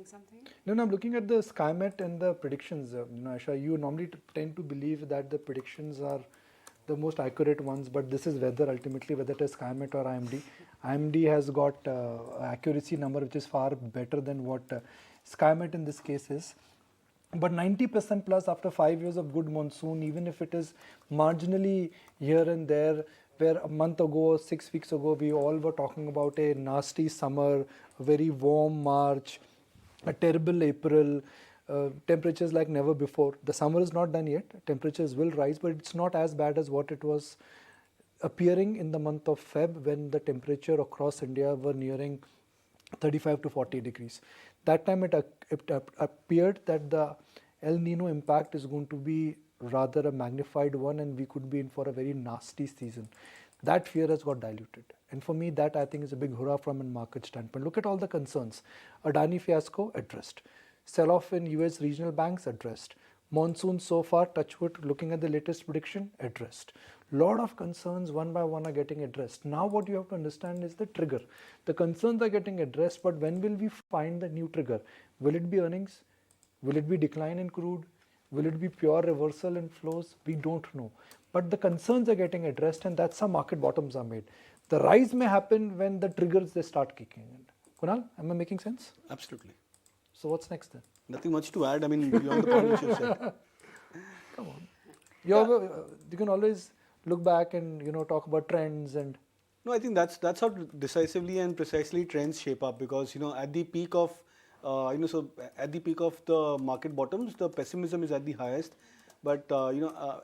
saying something? No, I'm looking at the SkyMet and the predictions. Aisha, you normally tend to believe that the predictions are the most accurate ones, but this is whether ultimately whether it is SkyMet or IMD. IMD has got accuracy number which is far better than what SkyMet in this case is. But 90% plus after 5 years of good monsoon, even if it is marginally here and there, where a month ago, 6 weeks ago, we all were talking about a nasty summer, a very warm March, a terrible April, temperatures like never before. The summer is not done yet, temperatures will rise, but it's not as bad as what it was appearing in the month of Feb when the temperature across India were nearing 35 to 40 degrees. That time it appeared that the El Nino impact is going to be rather a magnified one and we could be in for a very nasty season. That fear has got diluted. And for me, that I think is a big hurrah from a market standpoint. Look at all the concerns. Adani fiasco addressed. Sell-off in US regional banks addressed. Monsoon so far, touchwood, looking at the latest prediction, addressed. Lot of concerns one by one are getting addressed. Now what you have to understand is the trigger. The concerns are getting addressed, but when will we find the new trigger? Will it be earnings? Will it be decline in crude? Will it be pure reversal in flows? We don't know. But the concerns are getting addressed and that's how market bottoms are made. The rise may happen when the triggers, they start kicking in. Kunal, am I making sense? Absolutely. So what's next then? Nothing much to add. I mean, beyond the point which you said. Come on. You can always look back and talk about trends and. No, I think that's how decisively and precisely trends shape up because at the peak of at the peak of the market bottoms, the pessimism is at the highest. But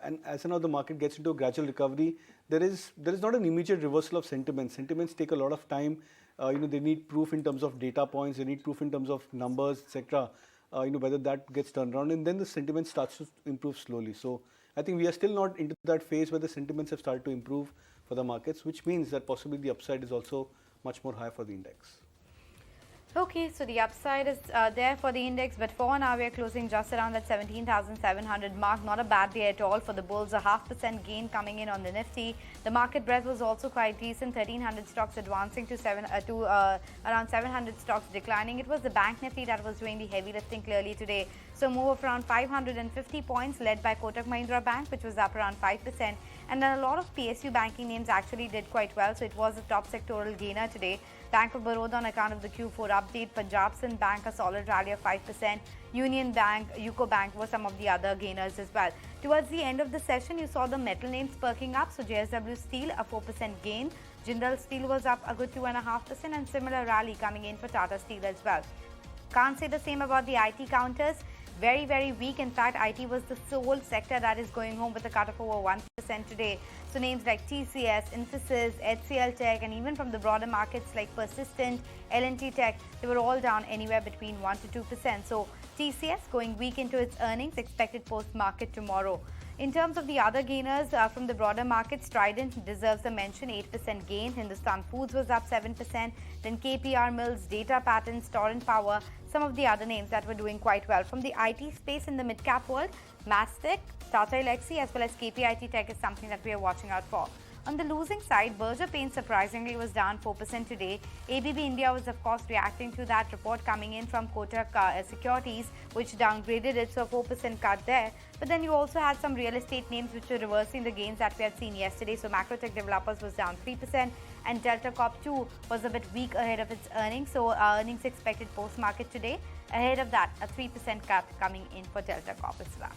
and as now the market gets into a gradual recovery, there is not an immediate reversal of sentiments. Sentiments take a lot of time. They need proof in terms of data points. They need proof in terms of numbers, etc. Whether that gets turned around, and then the sentiment starts to improve slowly. So I think we are still not into that phase where the sentiments have started to improve for the markets, which means that possibly the upside is also much more high for the index. Okay, so the upside is there for the index, but for now we are closing just around that 17,700 mark. Not a bad day at all for the bulls. A 0.5% gain coming in on the Nifty. The market breadth was also quite decent. 1,300 stocks advancing to around 700 stocks declining. It was the Bank Nifty that was doing the heavy lifting clearly today. So move of around 550 points led by Kotak Mahindra Bank, which was up around 5%. And then a lot of PSU banking names actually did quite well. So it was a top sectoral gainer today. Bank of Baroda on account of the Q4 update. Punjab Sind Bank, a solid rally of 5%. Union Bank, UCO Bank were some of the other gainers as well. Towards the end of the session, you saw the metal names perking up. So JSW Steel, a 4% gain. Jindal Steel was up a good 2.5% and similar rally coming in for Tata Steel as well. Can't say the same about the IT counters. Very, very weak. In fact, IT was the sole sector that is going home with a cut of over 1% today. So names like TCS, Infosys, HCL Tech, and even from the broader markets like Persistent, L&T Tech, they were all down anywhere between 1 to 2%. So TCS going weak into its earnings, expected post-market tomorrow. In terms of the other gainers from the broader markets, Trident deserves a mention, 8% gain. Hindustan Foods was up 7%. Then KPR Mills, Data Patterns, Torrent Power, some of the other names that were doing quite well. From the IT space in the mid-cap world, Mastech, Tata Elxsi as well as KPIT Tech is something that we are watching out for. On the losing side, Berger Paints surprisingly was down 4% today. ABB India was of course reacting to that report coming in from Kotak Securities, which downgraded it, so a 4% cut there. But then you also had some real estate names which were reversing the gains that we had seen yesterday. So Macrotech Developers was down 3% and Delta Corp 2 was a bit weak ahead of its earnings. So earnings expected post-market today. Ahead of that, a 3% cut coming in for Delta Corp as well.